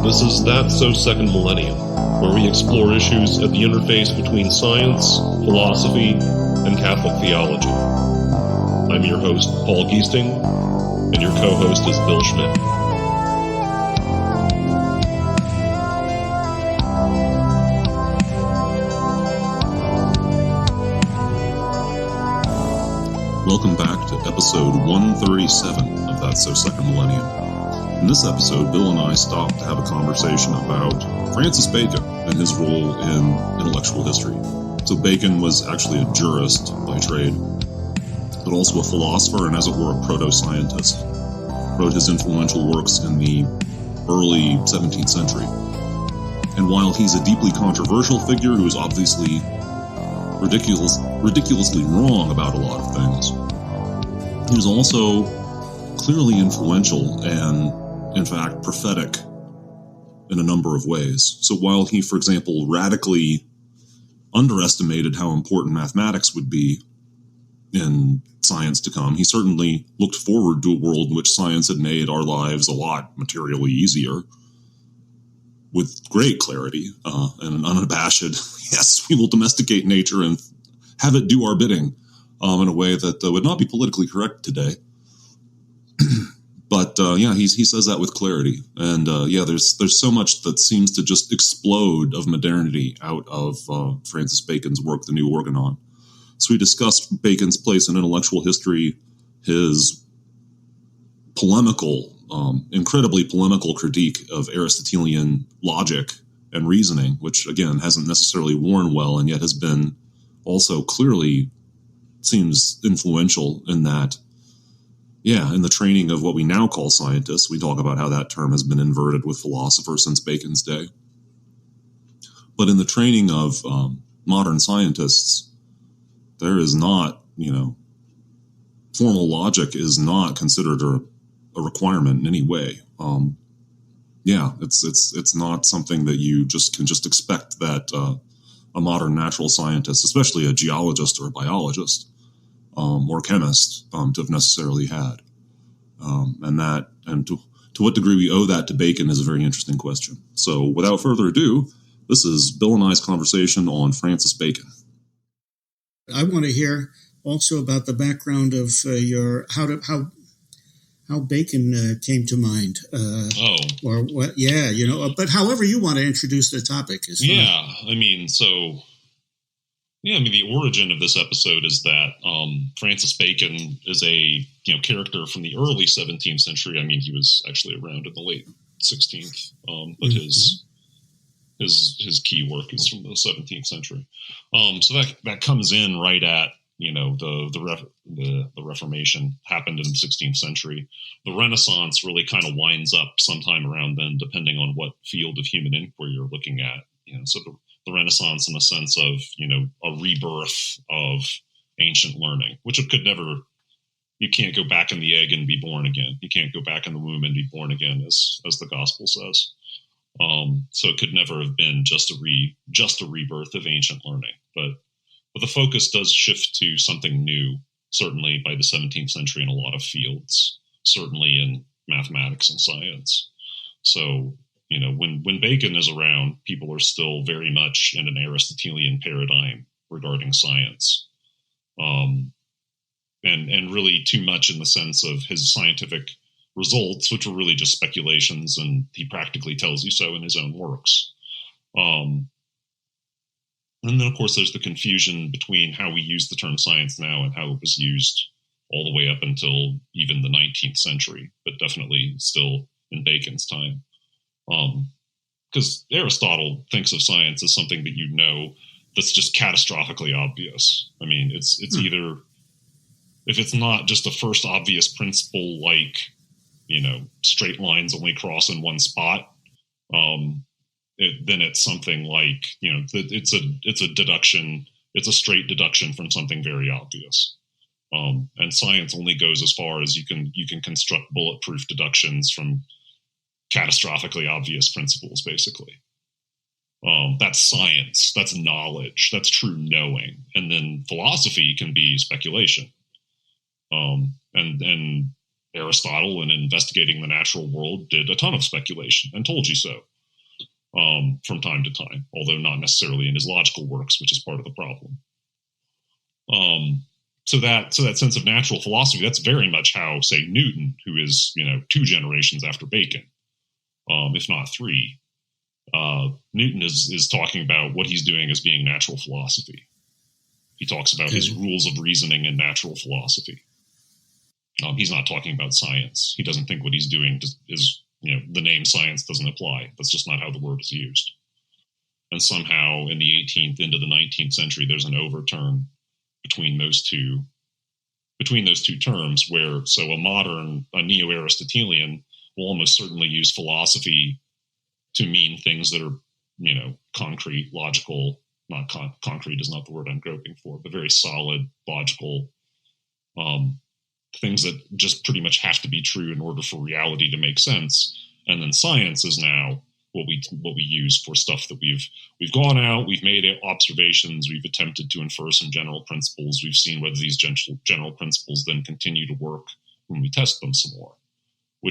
This is That So Second Millennium, where we explore issues at the interface between science, philosophy, and Catholic theology. I'm your host, Paul Giesting, and your co-host is Bill Schmidt. Welcome back to episode 137 of That So Second Millennium. In this episode, Bill and I stopped to have a conversation about Francis Bacon and his role in intellectual history. So Bacon was actually a jurist by trade, but also a philosopher and, as it were, a proto-scientist. Wrote his influential works in the early 17th century. And while he's a deeply controversial figure who is obviously ridiculously wrong about a lot of things, he was also clearly influential and, in fact, prophetic in a number of ways. So while he, for example, radically underestimated how important mathematics would be in science to come, he certainly looked forward to a world in which science had made our lives a lot materially easier with great clarity and an unabashed, yes, we will domesticate nature and have it do our bidding in a way that would not be politically correct today. But he says that with clarity, and there's so much that seems to just explode of modernity out of Francis Bacon's work, The New Organon. So we discussed Bacon's place in intellectual history, his incredibly polemical critique of Aristotelian logic and reasoning, which again hasn't necessarily worn well, and yet has been also clearly seems influential in that. Yeah, in the training of what we now call scientists. We talk about how that term has been inverted with philosophers since Bacon's day. But in the training of modern scientists, there is not, formal logic is not considered a requirement in any way. It's not something that you can expect that a modern natural scientist, especially a geologist or a biologist, or chemist, to have necessarily had. And to what degree we owe that to Bacon is a very interesting question. So without further ado, this is Bill and I's conversation on Francis Bacon. I want to hear also about the background of how Bacon came to mind. Or what? Yeah, but however you want to introduce the topic is fine. The origin of this episode is that Francis Bacon is a character from the early 17th century. I mean, he was actually around in the late 16th, but his key work is from the 17th century. So that comes in right at the Reformation happened in the 16th century. The Renaissance really kind of winds up sometime around then, depending on what field of human inquiry you're looking at. So the Renaissance in the sense of, a rebirth of ancient learning, which you can't go back in the egg and be born again. You can't go back in the womb and be born again, as the gospel says. So it could never have been just a rebirth of ancient learning. But the focus does shift to something new, certainly by the 17th century in a lot of fields, certainly in mathematics and science. So, when Bacon is around, people are still very much in an Aristotelian paradigm regarding science. And really too much in the sense of his scientific results, which were really just speculations, and he practically tells you so in his own works. And then, of course, there's the confusion between how we use the term science now and how it was used all the way up until even the 19th century, but definitely still in Bacon's time. Because Aristotle thinks of science as something that that's just catastrophically obvious. I mean, it's either, if it's not just the first obvious principle, like, straight lines only cross in one spot, then it's something like, it's a deduction, it's a straight deduction from something very obvious. And science only goes as far as you can construct bulletproof deductions from catastrophically obvious principles, basically. That's science, that's knowledge, that's true knowing. And then philosophy can be speculation. And Aristotle, in investigating the natural world, did a ton of speculation and told you so. from time to time, although not necessarily in his logical works, which is part of the problem. So that sense of natural philosophy, that's very much how, say, Newton, who is 2 generations after Bacon, if not 3, Newton is talking about what he's doing as being natural philosophy. He talks about his rules of reasoning in natural philosophy. He's not talking about science. He doesn't think what he's doing is, the name science doesn't apply. That's just not how the word is used. And somehow in the 18th into the 19th century, there's an overturn between those two terms, where a neo-Aristotelian will almost certainly use philosophy to mean things that are, concrete, logical. Not concrete is not the word I'm groping for, but very solid, logical things that just pretty much have to be true in order for reality to make sense. And then science is now what we use for stuff that we've gone out, we've made observations, we've attempted to infer some general principles, we've seen whether these general principles then continue to work when we test them some more.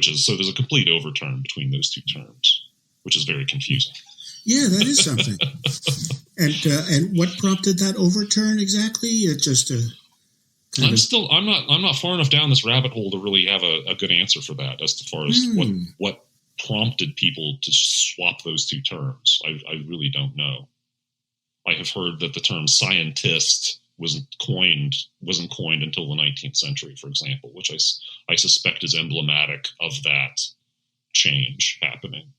So there's a complete overturn between those two terms, which is very confusing. Yeah, that is something. And what prompted that overturn exactly? I'm not far enough down this rabbit hole to really have a good answer for that as far as what prompted people to swap those two terms. I really don't know. I have heard that the term scientist wasn't coined until the 19th century, for example, which I suspect is emblematic of that change happening.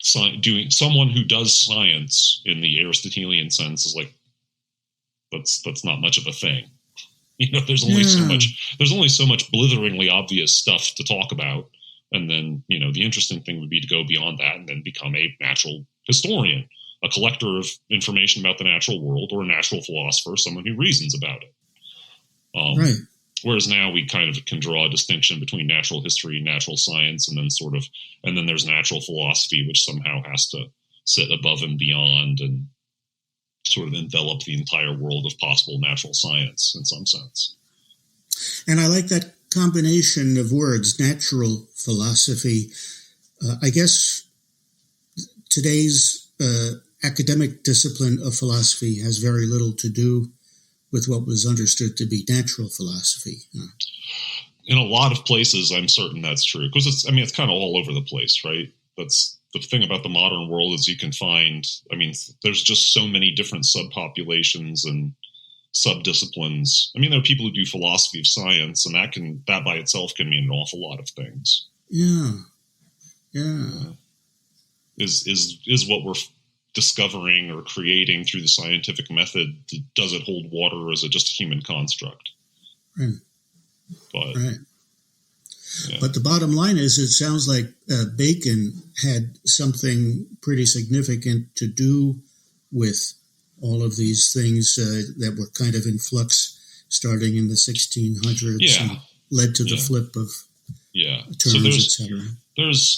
Someone who does science in the Aristotelian sense is like, that's not much of a thing. There's only so much blitheringly obvious stuff to talk about. And then, the interesting thing would be to go beyond that and then become a natural historian, a collector of information about the natural world, or a natural philosopher, someone who reasons about it. Right. Whereas now we kind of can draw a distinction between natural history and natural science, and then there's natural philosophy, which somehow has to sit above and beyond and sort of envelop the entire world of possible natural science in some sense. And I like that combination of words, natural philosophy. I guess today's academic discipline of philosophy has very little to do with what was understood to be natural philosophy. In a lot of places, I'm certain that's true. Because it's kind of all over the place, right? That's the thing about the modern world is you can find, there's just so many different subpopulations and subdisciplines. There are people who do philosophy of science, and that by itself can mean an awful lot of things. Yeah. Is what we're discovering or creating through the scientific method, does it hold water, or is it just a human construct? Right. Right. Yeah. But the bottom line is, it sounds like Bacon had something pretty significant to do with all of these things that were kind of in flux starting in the 1600s and led to the flip of terms, etc. There's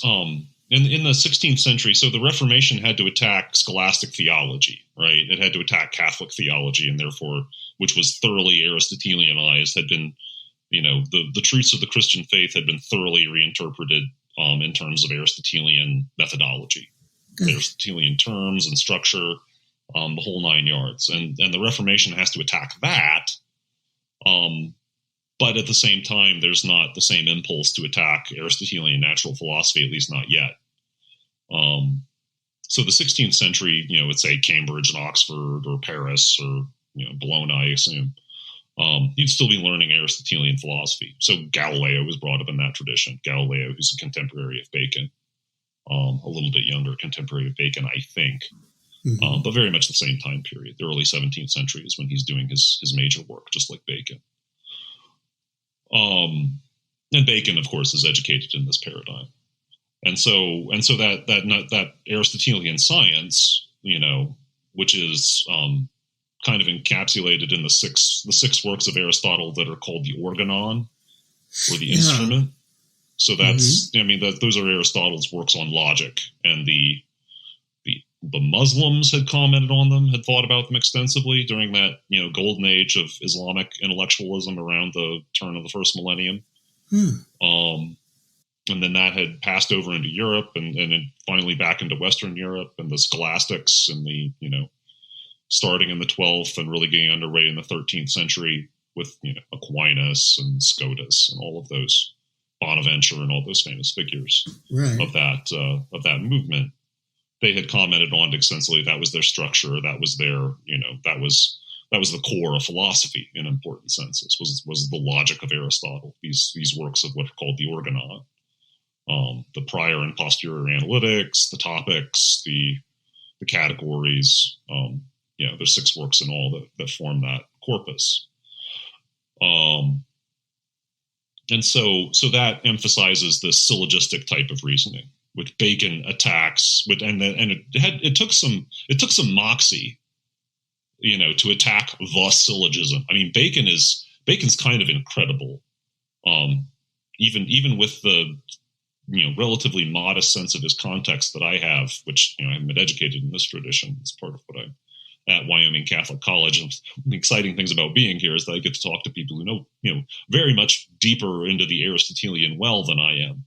in the 16th century, so the Reformation had to attack scholastic theology, right? It had to attack Catholic theology, and therefore, which was thoroughly Aristotelianized, had been, the truths of the Christian faith had been thoroughly reinterpreted in terms of Aristotelian methodology, Aristotelian terms and structure, the whole 9 yards. And the Reformation has to attack that. But at the same time, there's not the same impulse to attack Aristotelian natural philosophy, at least not yet. So the 16th century, let's say Cambridge and Oxford or Paris or, Bologna, I assume, you'd still be learning Aristotelian philosophy. So Galileo was brought up in that tradition. Galileo, who's a contemporary of Bacon, a little bit younger contemporary of Bacon, I think, but very much the same time period. The early 17th century is when he's doing his major work, just like Bacon. And Bacon, of course, is educated in this paradigm, and so that Aristotelian science, which is kind of encapsulated in the six works of Aristotle that are called the Organon, or the instrument. So that's those are Aristotle's works on logic, and the Muslims had commented on them, had thought about them extensively during that, golden age of Islamic intellectualism around the turn of the first millennium. then that had passed over into Europe and then finally back into Western Europe, and the Scholastics and the, starting in the 12th and really getting underway in the 13th century with, Aquinas and Scotus and all of those, Bonaventure and all those famous figures of that movement. They had commented on extensively. That was their structure. That was their, that was the core of philosophy in important senses, was the logic of Aristotle, these works of what are called the Organon, the prior and posterior analytics, the topics, the categories. There's 6 works in all that form that corpus. And so that emphasizes the syllogistic type of reasoning, which Bacon attacks, it took some moxie, to attack the syllogism. I mean, Bacon's kind of incredible, even with the relatively modest sense of his context that I have, which I haven't been educated in this tradition. It's part of what I'm at Wyoming Catholic College. And the exciting things about being here is that I get to talk to people who know very much deeper into the Aristotelian well than I am.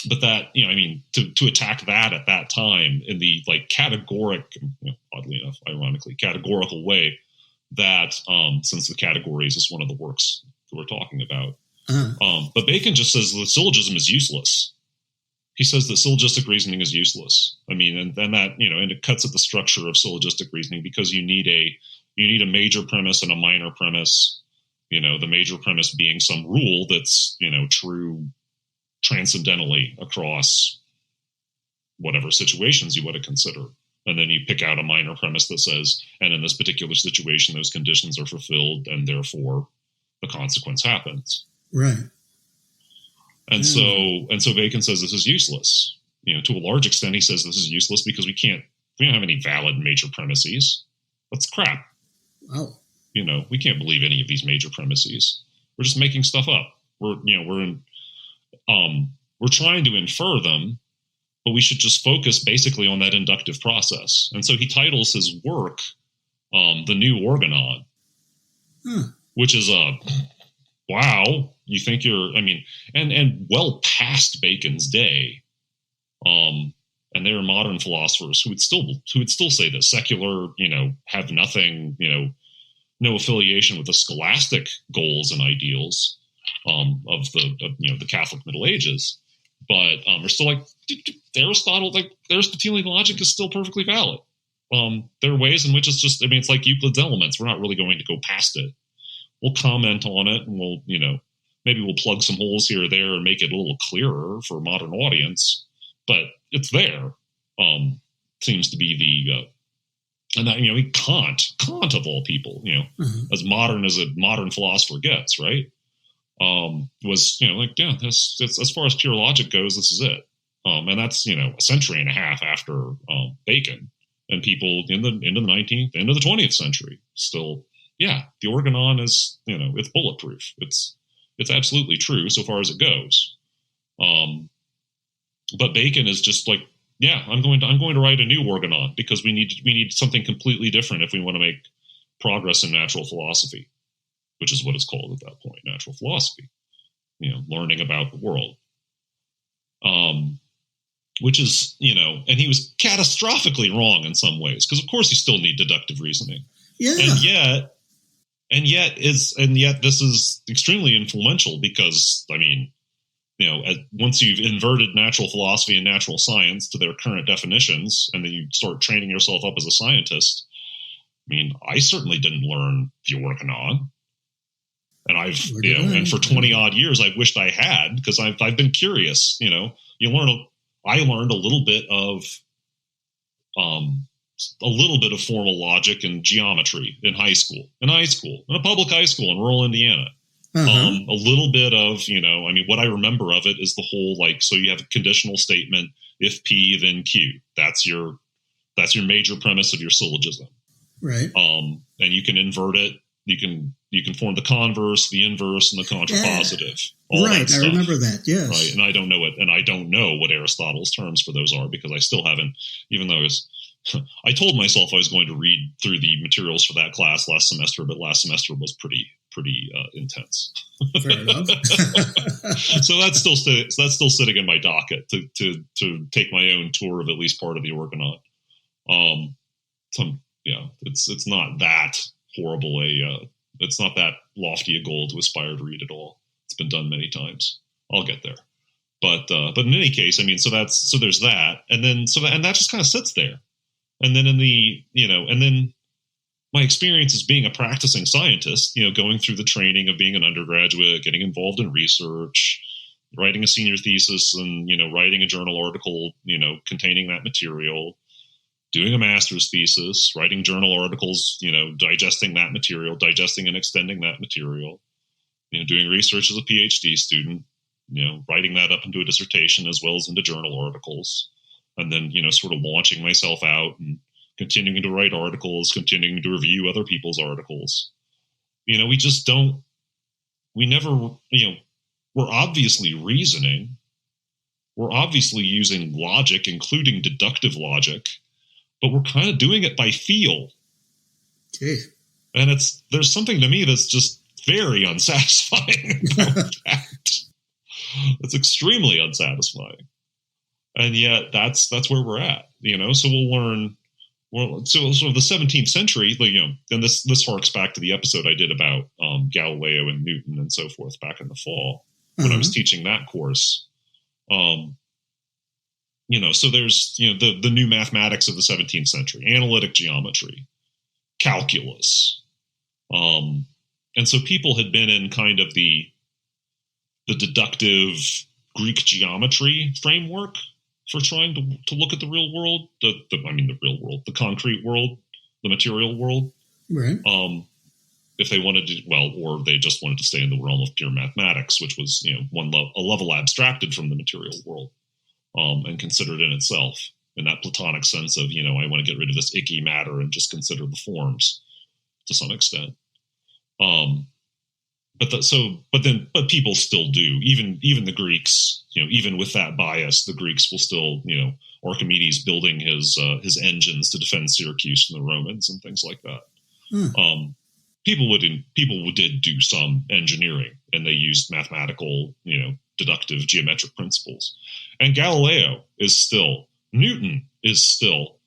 But that, to attack that at that time in the oddly enough, ironically, categorical way that, since the categories is one of the works that we're talking about. But Bacon just says the syllogism is useless. He says that syllogistic reasoning is useless. I mean, and that, and it cuts at the structure of syllogistic reasoning because you need a major premise and a minor premise, the major premise being some rule that's, true transcendentally across whatever situations you want to consider. And then you pick out a minor premise that says, and in this particular situation, those conditions are fulfilled and therefore the consequence happens. Right. And so Bacon says this is useless. To a large extent, he says this is useless because we don't have any valid major premises. That's crap. Wow. We can't believe any of these major premises. We're just making stuff up. We're trying to infer them, but we should just focus basically on that inductive process. And so he titles his work, The New Organon, which is wow. You think and well past Bacon's day. And there are modern philosophers who would still say that secular, have nothing, no affiliation with the scholastic goals and ideals of the Catholic Middle Ages, but are still like Aristotle, like Aristotelian logic is still perfectly valid. There are ways in which it's like Euclid's Elements. We're not really going to go past it. We'll comment on it, and we'll maybe we'll plug some holes here or there and make it a little clearer for a modern audience, but it's there. Seems to be and that, Kant of all people, as modern as a modern philosopher gets, right? Was, that's as far as pure logic goes, this is it. And that's, a century and a half after Bacon, and people into the 19th, into the 20th century still, the Organon is, it's bulletproof. It's absolutely true so far as it goes. But Bacon is just like, I'm going to write a new Organon because we need something completely different if we want to make progress in natural philosophy, which is what it's called at that point, natural philosophy, learning about the world. Which is, and he was catastrophically wrong in some ways, because of course you still need deductive reasoning. Yeah. And yet this is extremely influential because, once you've inverted natural philosophy and natural science to their current definitions, and then you start training yourself up as a scientist, I certainly didn't learn the Organon. And and for 20 odd years, I've wished I had, because I've been curious, I learned a little bit of formal logic and geometry in high school, in a public high school in rural Indiana. A little bit of, what I remember of it is the whole, so you have a conditional statement, if P, then Q. That's your major premise of your syllogism. Right. And you can invert it. You can form the converse, the inverse, and the contrapositive. Right. I remember that. Yes. Right. And I don't know what Aristotle's terms for those are, because I still haven't, even though I told myself I was going to read through the materials for that class last semester, but last semester was pretty pretty intense. Fair enough. So that's still sitting in my docket to take my own tour of at least part of the Organon. It's not that horrible it's not that lofty a goal to aspire to read at all. It's been done many times. I'll get there. But in any case, I mean, so there's that, and that just kind of sits there, and then and then my experience as being a practicing scientist, going through the training of being an undergraduate, getting involved in research, writing a senior thesis, and writing a journal article, containing that material, doing a master's thesis, writing journal articles, digesting that material, digesting and extending that material, doing research as a PhD student. Writing that up into a dissertation as well as into journal articles, and then, sort of launching myself out and continuing to write articles, continuing to review other people's articles. We're obviously reasoning. We're obviously using logic, including deductive logic, but we're kind of doing it by feel. Okay. And there's something to me that's just very unsatisfying about that. It's extremely unsatisfying, and yet that's where we're at. So we'll learn. Well, so the 17th century, and this harks back to the episode I did about Galileo and Newton and so forth back in the fall when I was teaching that course. So there's the new mathematics of the 17th century, analytic geometry, calculus, and so people had been in kind of the deductive Greek geometry framework for trying to look at the real world, the real world, the concrete world, the material world. Right. If they wanted to, or they just wanted to stay in the realm of pure mathematics, which was, a level abstracted from the material world, and considered in itself in that Platonic sense of, I want to get rid of this icky matter and just consider the forms to some extent. But people still do. Even the Greeks, even with that bias, the Greeks will still, Archimedes building his engines to defend Syracuse from the Romans and things like that. People did do some engineering, and they used mathematical, deductive geometric principles. And Newton is still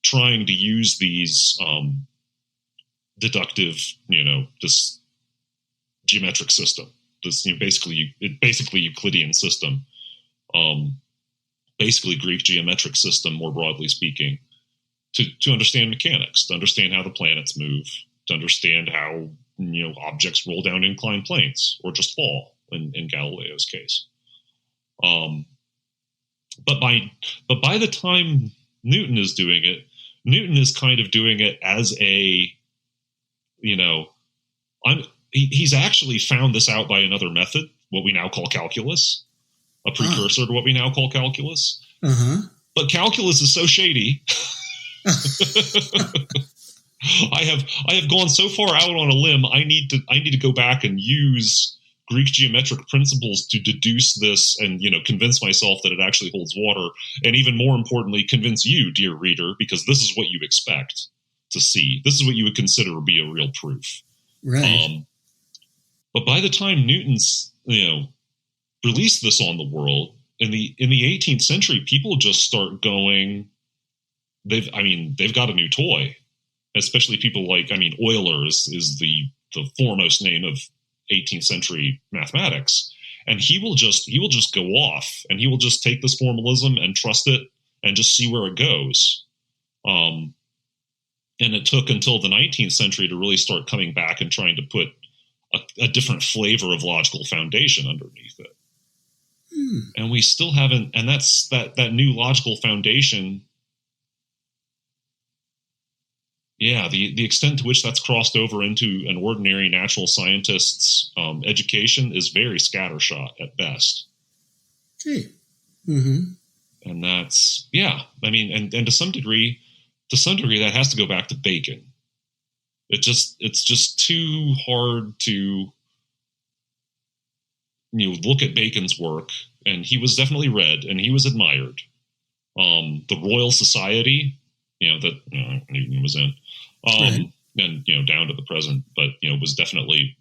trying to use these deductive, this geometric system, this basically Euclidean system, basically Greek geometric system, more broadly speaking, to understand mechanics, to understand how the planets move, to understand how objects roll down inclined planes or just fall in Galileo's case. But by the time Newton is doing it, Newton is kind of doing it as a he's actually found this out by another method, what we now call calculus, a precursor to what we now call calculus. But calculus is so shady. I have gone so far out on a limb. I need to go back and use Greek geometric principles to deduce this and, convince myself that it actually holds water. And even more importantly, convince you, dear reader, because this is what you expect to see. This is what you would consider to be a real proof. Right. But by the time Newton's, released this on the world, in the 18th century, people just start going, they've got a new toy, especially people like, Euler is the foremost name of 18th century mathematics. And he will just go off, and he will just take this formalism and trust it and just see where it goes. And it took until the 19th century to really start coming back and trying to put a different flavor of logical foundation underneath it. And we still haven't, and that's that new logical foundation. Yeah, the extent to which that's crossed over into an ordinary natural scientist's education is very scattershot at best. Okay. Mm-hmm. And that's, and to some degree that has to go back to Bacon. It's just too hard to look at Bacon's work, and he was definitely read and he was admired. The Royal Society, that Newton was in, right. and down to the present, but was definitely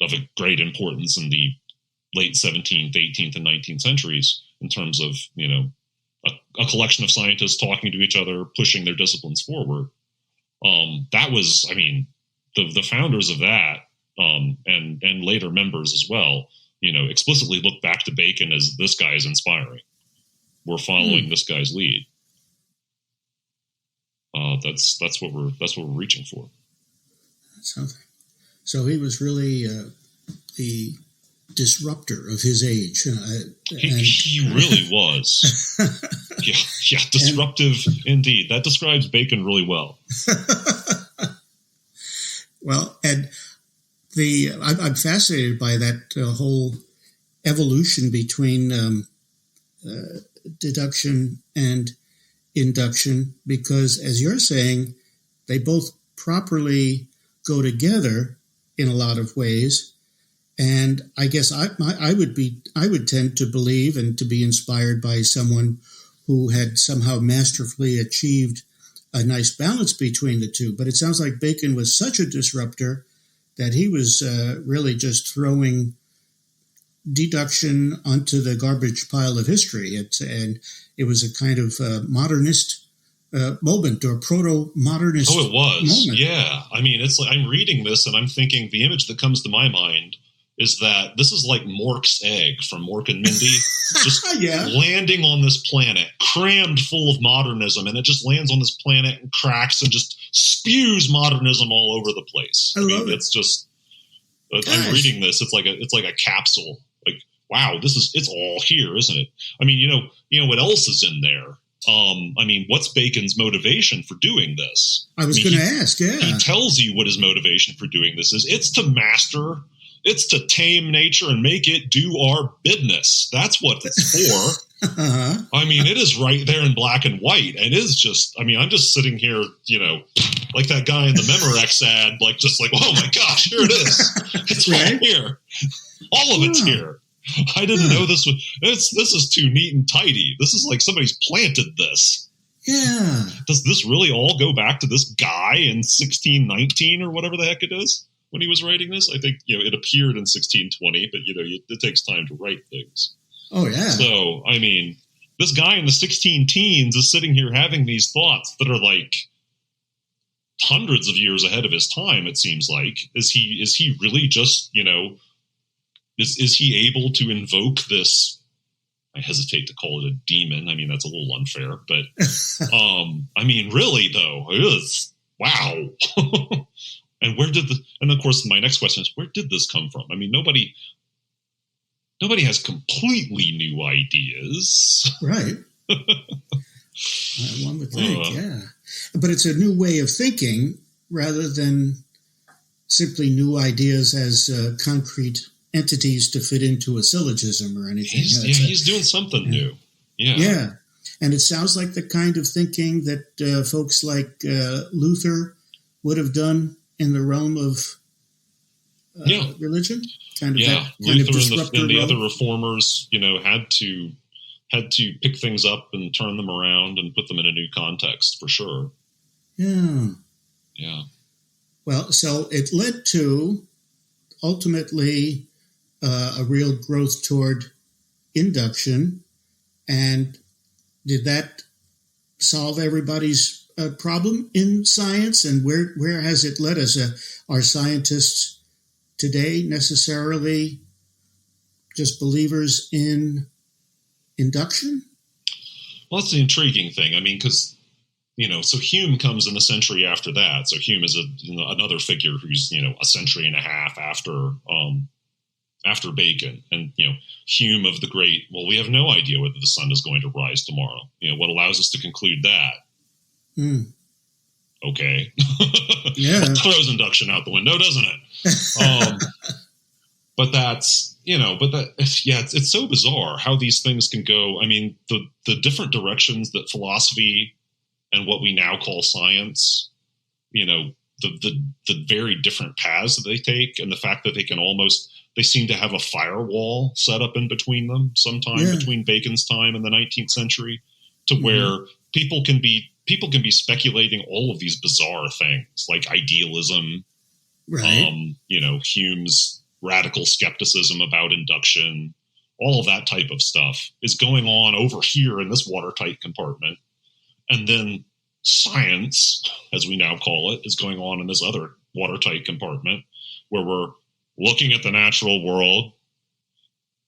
of a great importance in the late 17th, 18th, and 19th centuries in terms of, a collection of scientists talking to each other, pushing their disciplines forward. That was, the founders of that, and later members as well, explicitly look back to Bacon as this guy is inspiring. We're following this guy's lead. That's what we're reaching for. That's something. So he was really the disruptor of his age. He really was. Yeah, disruptive indeed. That describes Bacon really well. Well, and I'm fascinated by that whole evolution between deduction and induction, because, as you're saying, they both properly go together in a lot of ways. And I guess I would tend to believe and to be inspired by someone who had somehow masterfully achieved a nice balance between the two. But it sounds like Bacon was such a disruptor that he was really just throwing deduction onto the garbage pile of history. And it was a kind of modernist moment, or proto-modernist moment. Oh, it was. Yeah. It's like I'm reading this and I'm thinking the image that comes to my mind is that this is like Mork's egg from Mork and Mindy, just landing on this planet, crammed full of modernism, and it just lands on this planet and cracks and just spews modernism all over the place. I love it. It's just, I'm reading this, it's like a capsule. Like, wow, it's all here, isn't it? You know what else is in there? What's Bacon's motivation for doing this? I was going to ask, yeah. He tells you what his motivation for doing this is. It's to tame nature and make it do our business. That's what it's for. Uh-huh. It is right there in black and white. And it is just, I'm just sitting here, like that guy in the Memorex ad, oh my gosh, here it is. It's right all here. All of it's here. I didn't know this is too neat and tidy. This is like somebody's planted this. Yeah. Does this really all go back to this guy in 1619 or whatever the heck it is when he was writing this? I think, it appeared in 1620, but it takes time to write things. Oh yeah. So, this guy in the 16 teens is sitting here having these thoughts that are like hundreds of years ahead of his time, it seems like. Is he really just, is he able to invoke this? I hesitate to call it a demon. That's a little unfair, but really though, it is wow. And and of course my next question is, where did this come from? Nobody has completely new ideas. Right. One would think, yeah. But it's a new way of thinking rather than simply new ideas as concrete entities to fit into a syllogism or anything. He's doing something new. Yeah. Yeah. And it sounds like the kind of thinking that folks like Luther would have done in the realm of religion. Luther and the other reformers, had to pick things up and turn them around and put them in a new context for sure. Yeah. Yeah. Well, so it led to ultimately a real growth toward induction. And did that solve everybody's problem in science? And where has it led us? Are scientists today necessarily just believers in induction? Well, that's the intriguing thing. Because, so Hume comes in the century after that. So Hume is another figure who's, a century and a half after Bacon. And, Hume of the great, we have no idea whether the sun is going to rise tomorrow. What allows us to conclude that? Okay. Yeah. That throws induction out the window, doesn't it? But that's, it's so bizarre how these things can go. The different directions that philosophy and what we now call science, the very different paths that they take, and the fact that they seem to have a firewall set up in between them sometime between Bacon's time and the 19th century, to where people can be speculating all of these bizarre things like idealism, right? Hume's radical skepticism about induction, all of that type of stuff is going on over here in this watertight compartment. And then science, as we now call it, is going on in this other watertight compartment where we're looking at the natural world,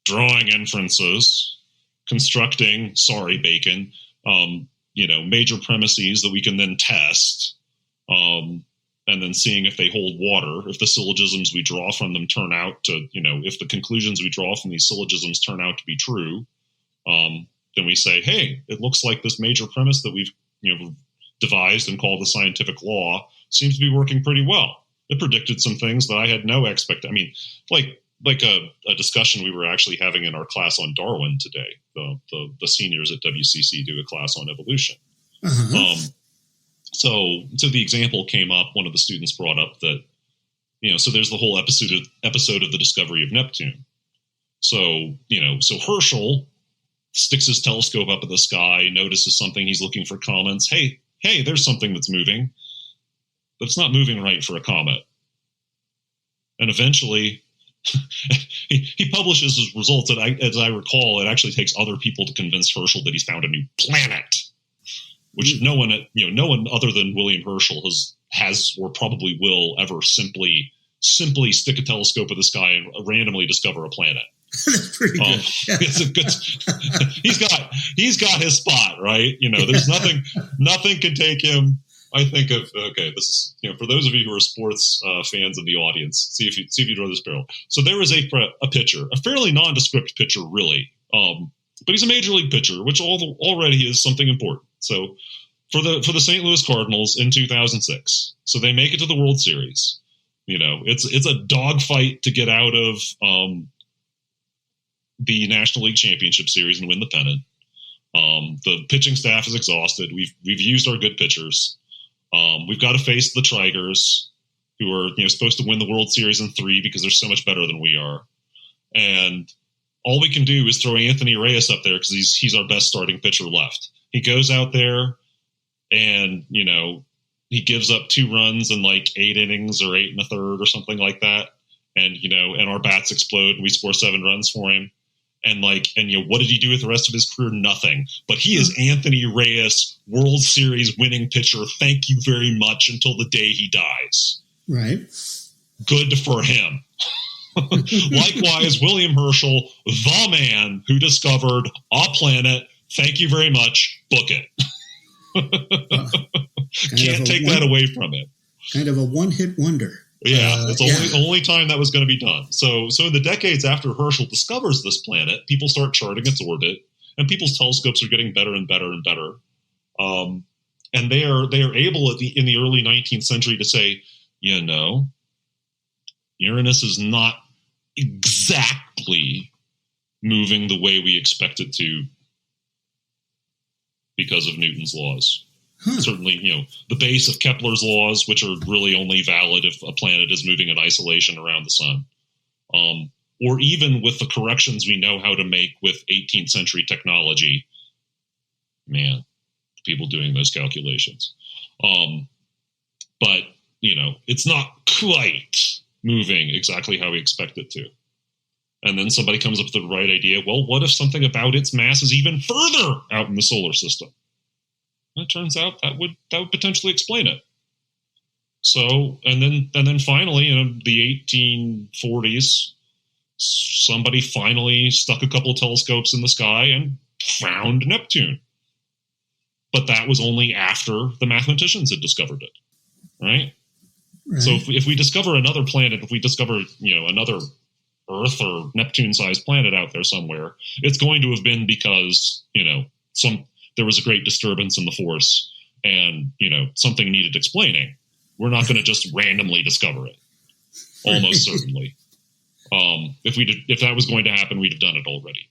drawing inferences, constructing, sorry, Bacon, major premises that we can then test, and then seeing if they hold water. If the syllogisms we draw from them turn out to, if the conclusions we draw from these syllogisms turn out to be true, then we say, hey, it looks like this major premise that we've, devised and called the scientific law seems to be working pretty well. It predicted some things that I had no expectation. I mean, like a discussion we were actually having in our class on Darwin today. The seniors at WCC do a class on evolution. Uh-huh. So the example came up. One of the students brought up that, so there's the whole episode of the discovery of Neptune. So Herschel sticks his telescope up at the sky, notices something. He's looking for comets. Hey, there's something that's moving, but it's not moving right for a comet. And eventually he publishes his results. And as I recall, it actually takes other people to convince Herschel that he's found a new planet, which no one other than William Herschel has or probably will ever simply stick a telescope at the sky and randomly discover a planet. That's pretty good. It's a good. He's got his spot, right? There's nothing can take him. I think of this is for those of you who are sports fans in the audience. See if you draw this parallel. So there is a pitcher, a fairly nondescript pitcher, really, but he's a major league pitcher, which already is something important. So for the St. Louis Cardinals in 2006, so they make it to the World Series. It's a dogfight to get out of the National League Championship Series and win the pennant. The pitching staff is exhausted. We've used our good pitchers. We've got to face the Tigers, who are supposed to win the World Series in 3 because they're so much better than we are. And all we can do is throw Anthony Reyes up there because he's our best starting pitcher left. He goes out there and he gives up 2 runs in like 8 innings or 8 1/3 or something like that. And and our bats explode and we score 7 runs for him. And what did he do with the rest of his career? Nothing. But he is Anthony Reyes, World Series winning pitcher. Thank you very much until the day he dies. Right. Good for him. Likewise, William Herschel, the man who discovered a planet. Thank you very much. Book it. Can't take that away from it. Kind of a one-hit wonder. Yeah, it's the only time that was going to be done. So in the decades after Herschel discovers this planet, people start charting its orbit, and people's telescopes are getting better and better and better. And they are able in the early 19th century to say, Uranus is not exactly moving the way we expect it to because of Newton's laws. Certainly, the base of Kepler's laws, which are really only valid if a planet is moving in isolation around the sun, or even with the corrections we know how to make with 18th century technology. Man, people doing those calculations. But, it's not quite moving exactly how we expect it to. And then somebody comes up with the right idea. Well, what if something about its mass is even further out in the solar system? And it turns out that would potentially explain it. So, and then finally, in the 1840s, somebody finally stuck a couple of telescopes in the sky and found Neptune. But that was only after the mathematicians had discovered it, right? So if we discover another planet, if we discover another Earth or Neptune-sized planet out there somewhere, it's going to have been because there was a great disturbance in the force, and something needed explaining. We're not going to just randomly discover it. Almost certainly. If that was going to happen, we'd have done it already.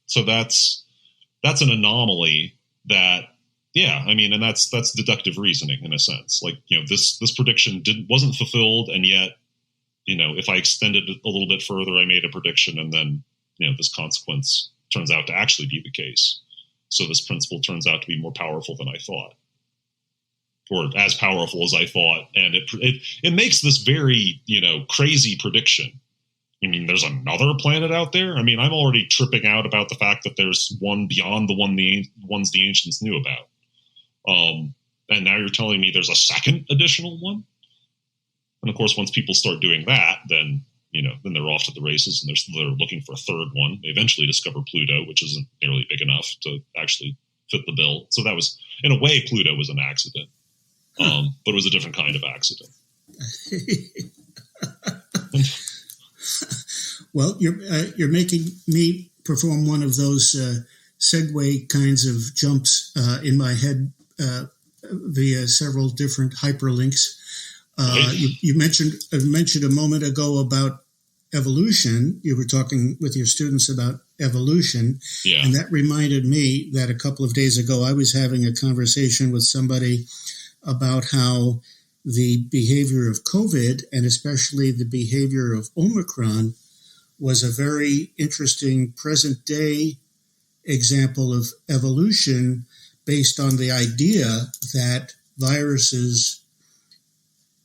So that's an anomaly that. Yeah, and that's deductive reasoning in a sense. Like, this prediction wasn't fulfilled, and yet, if I extended it a little bit further, I made a prediction, and then, this consequence turns out to actually be the case. So this principle turns out to be more powerful than I thought. or as powerful as I thought. And it makes this very, crazy prediction. I mean, there's another planet out there. I mean, I'm already tripping out about the fact that there's one beyond the ones the ancients knew about. And now you're telling me there's a second additional one. And of course, once people start doing that, then they're off to the races, and they're looking for a third one. They eventually discover Pluto, which isn't nearly big enough to actually fit the bill. So that was, in a way, Pluto was an accident, but it was a different kind of accident. Well, you're making me perform one of those segue kinds of jumps in my head via several different hyperlinks. You mentioned a moment ago about evolution. You were talking with your students about evolution, and that reminded me that a couple of days ago I was having a conversation with somebody about how the behavior of COVID, and especially the behavior of Omicron, was a very interesting present-day example of evolution based on the idea that viruses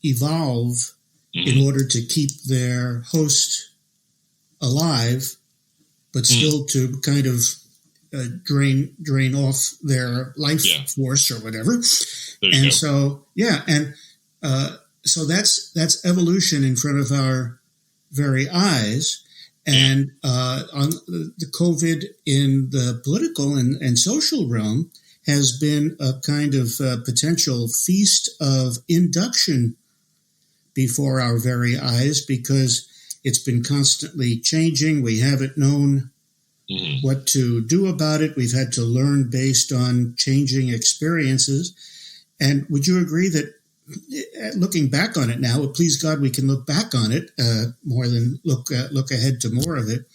evolve in order to keep their host alive, but still to kind of drain off their life force or whatever. And so that's evolution in front of our very eyes. And on the COVID in the political and social realm has been a kind of potential feast of induction before our very eyes, because it's been constantly changing. We haven't known what to do about it. We've had to learn based on changing experiences. And would you agree that looking back on it now, well, please God, we can look back on it more than look ahead to more of it.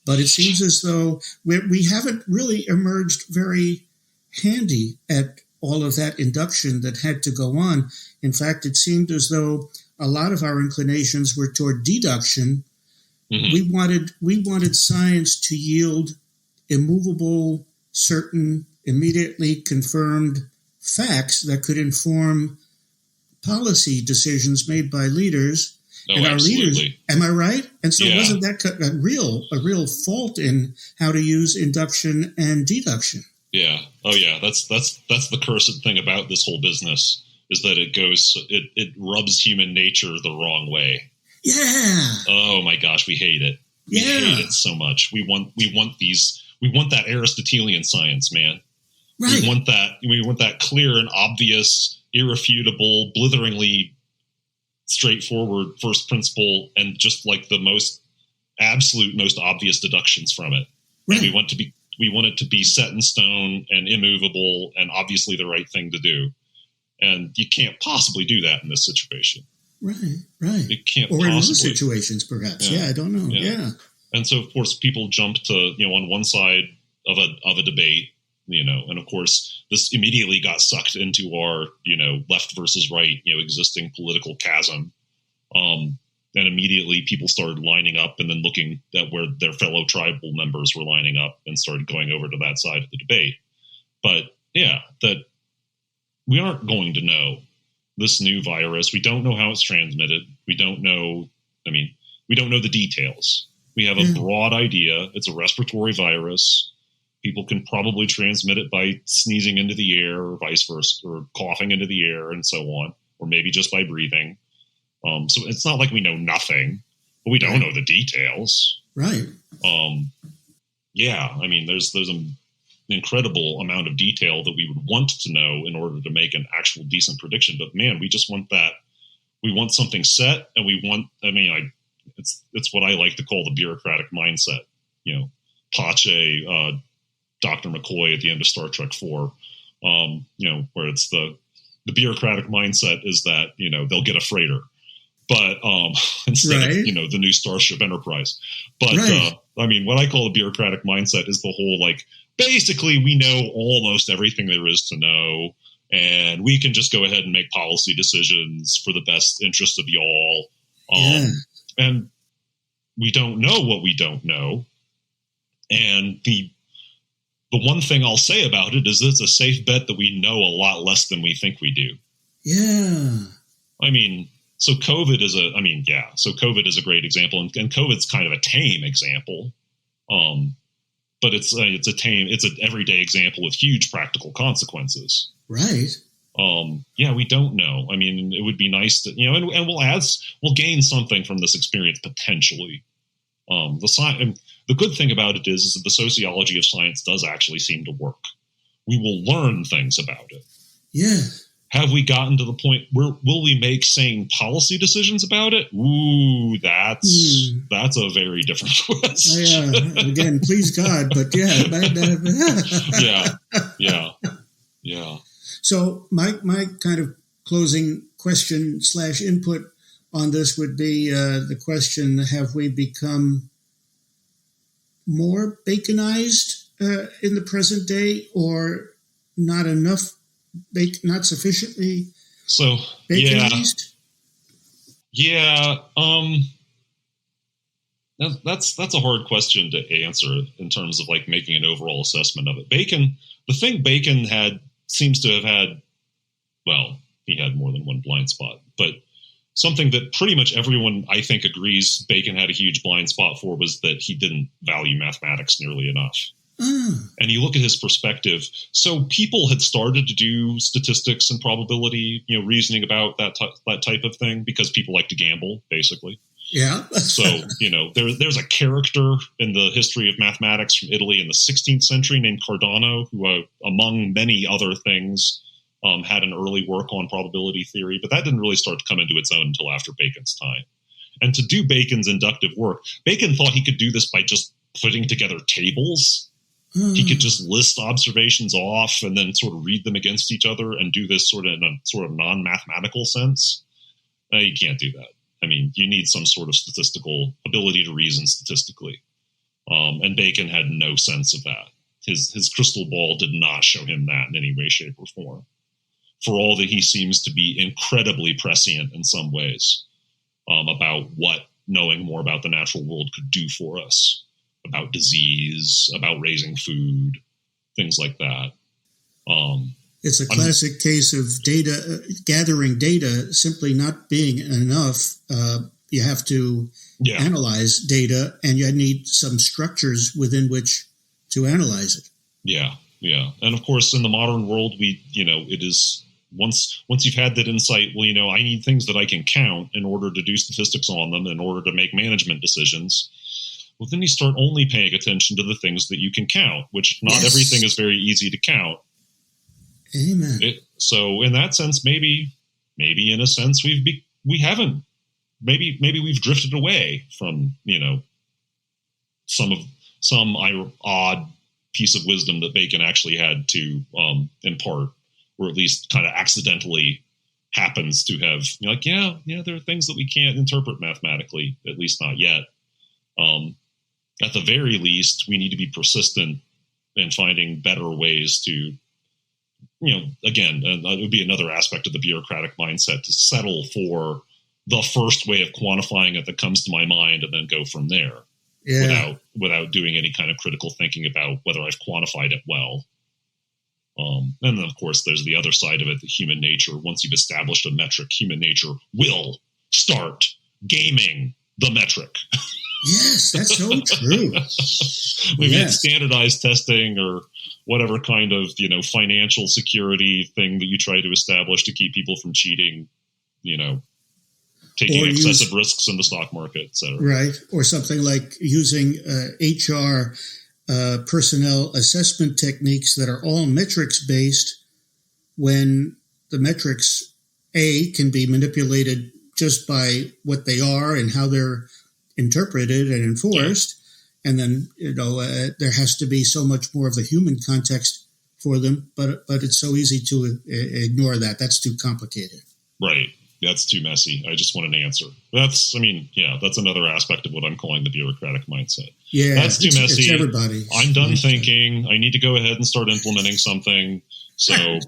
But it seems as though we haven't really emerged very handy at all of that induction that had to go on. In fact, it seemed as though a lot of our inclinations were toward deduction. We wanted science to yield immovable, certain, immediately confirmed facts that could inform policy decisions made by leaders and our leaders. Am I right? And so wasn't that a real fault in how to use induction and deduction? Yeah. Oh yeah. That's the cursed thing about this whole business, is that it rubs human nature the wrong way. Yeah. Oh my gosh, we hate it. We hate it so much. We want that Aristotelian science, man. Right. We want that clear and obvious, irrefutable, blitheringly straightforward first principle, and just like the most absolute, most obvious deductions from it. Right. And we want it to be set in stone and immovable and obviously the right thing to do. And you can't possibly do that in this situation. Right. You can't possibly. Or in most situations, perhaps. Yeah, I don't know. Yeah. And so, of course, people jump to, on one side of a debate, and of course, this immediately got sucked into our, left versus right, existing political chasm. And immediately people started lining up and then looking at where their fellow tribal members were lining up and started going over to that side of the debate. But that we aren't going to know this new virus. We don't know how it's transmitted. We don't know the details. We have a broad idea. It's a respiratory virus. People can probably transmit it by sneezing into the air or vice versa, or coughing into the air and so on, or maybe just by breathing. So it's not like we know nothing, but we don't know the details. Right. There's an incredible amount of detail that we would want to know in order to make an actual decent prediction. But man, we just want that. We want something set, and it's what I like to call the bureaucratic mindset. Pache, Dr. McCoy at the end of Star Trek 4, where it's the bureaucratic mindset is that, they'll get a freighter, but instead of, the new Starship Enterprise. But what I call the bureaucratic mindset is the whole, basically we know almost everything there is to know, and we can just go ahead and make policy decisions for the best interest of y'all. And we don't know what we don't know. And the one thing I'll say about it is it's a safe bet that we know a lot less than we think we do. Yeah. I mean, so COVID is a great example, and COVID's kind of a tame example. But it's an everyday example with huge practical consequences. Right. We don't know. I mean, it would be nice to, and we'll gain something from this experience potentially. The good thing about it is that the sociology of science does actually seem to work. We will learn things about it. Yeah. Have we gotten to the point where will we make sane policy decisions about it? Ooh, that's a very different question. Again, please God, but yeah. So my kind of closing question / input on this would be the question: have we become more Baconized in the present day, or not enough? Not sufficiently Baconized? That's a hard question to answer in terms of like making an overall assessment of it. Bacon seems to have had, well, he had more than one blind spot, but something that pretty much everyone, I think, agrees Bacon had a huge blind spot for was that he didn't value mathematics nearly enough. And you look at his perspective. So people had started to do statistics and probability, reasoning about that type of thing because people like to gamble, basically. Yeah. So, there's a character in the history of mathematics from Italy in the 16th century named Cardano, who, among many other things, had an early work on probability theory, but that didn't really start to come into its own until after Bacon's time. And to do Bacon's inductive work, Bacon thought he could do this by just putting together tables. He could just list observations off and then sort of read them against each other and do this sort of non-mathematical sense. You can't do that. I mean, you need some sort of statistical ability to reason statistically. And Bacon had no sense of that. His crystal ball did not show him that in any way, shape, or form. For all that he seems to be incredibly prescient in some ways about what knowing more about the natural world could do for us, about disease, about raising food, things like that. It's a classic case of gathering data simply not being enough. You have to analyze data, and you need some structures within which to analyze it. Yeah. And of course, in the modern world, it is once you've had that insight, well, I need things that I can count in order to do statistics on them, in order to make management decisions. Well, then you start only paying attention to the things that you can count, which not everything is very easy to count. Amen. So in that sense, maybe in a sense we've drifted away from, some odd piece of wisdom that Bacon actually had to impart, or at least kind of accidentally happens to have, there are things that we can't interpret mathematically, at least not yet. At the very least, we need to be persistent in finding better ways to, again, it would be another aspect of the bureaucratic mindset to settle for the first way of quantifying it that comes to my mind and then go from there without doing any kind of critical thinking about whether I've quantified it well. And then, of course, there's the other side of it, the human nature. Once you've established a metric, human nature will start gaming the metric. Yes, that's so true. Maybe it's standardized testing or whatever kind of, financial security thing that you try to establish to keep people from cheating, taking excessive risks in the stock market, et cetera. Right. Or something like using HR personnel assessment techniques that are all metrics-based, when the metrics, A, can be manipulated just by what they are and how they're interpreted and enforced. Yeah. And then, there has to be so much more of the human context for them, but it's so easy to ignore that. That's too complicated. Right. That's too messy. I just want an answer. That's another aspect of what I'm calling the bureaucratic mindset. Yeah. That's too messy. It's everybody. I'm done thinking. I need to go ahead and start implementing something. So,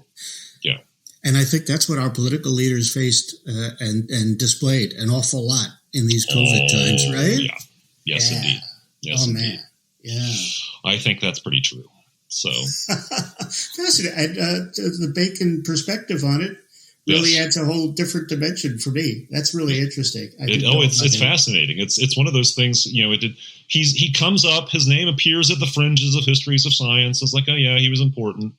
yeah. And I think that's what our political leaders faced and displayed an awful lot in these COVID times, right? Yeah. Yes, indeed. Yes, indeed. Man. Yeah. I think that's pretty true. So fascinating. The Bacon perspective on it really adds a whole different dimension for me. That's really interesting. It's fascinating. It's one of those things, he comes up, his name appears at the fringes of histories of science. It's like, oh yeah, he was important.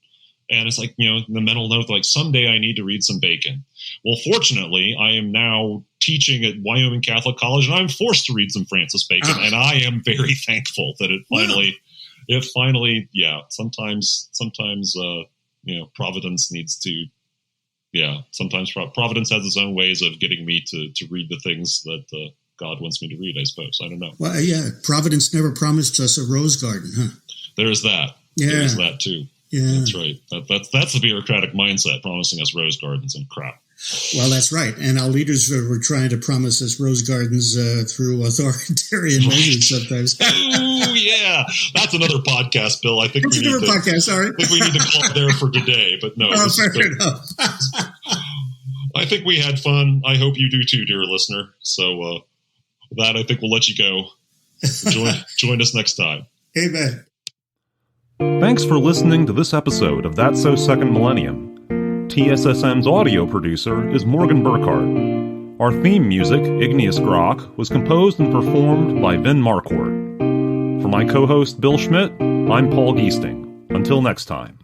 And it's like, the mental note, like someday I need to read some Bacon. Well, fortunately, I am now teaching at Wyoming Catholic College, and I'm forced to read some Francis Bacon. And I am very thankful that it finally, sometimes, Providence needs to, sometimes Providence has its own ways of getting me to read the things that God wants me to read, I suppose. I don't know. Well, yeah, Providence never promised us a rose garden, huh? There is that. Yeah. There is that, too. Yeah. That's right. That's the bureaucratic mindset, promising us rose gardens and crap. Well, that's right. And our leaders were trying to promise us rose gardens through authoritarian measures sometimes. Oh, yeah. That's another podcast, Bill. I think it's another podcast, sorry. I think we need to call it there for today, but no. Fair enough. I think we had fun. I hope you do too, dear listener. So with that, I think we'll let you go. Join us next time. Amen. Thanks for listening to this episode of That's So Second Millennium. TSSM's audio producer is Morgan Burkhart. Our theme music, Igneous Grok, was composed and performed by Vin Marquardt. For my co-host Bill Schmidt, I'm Paul Giesting. Until next time.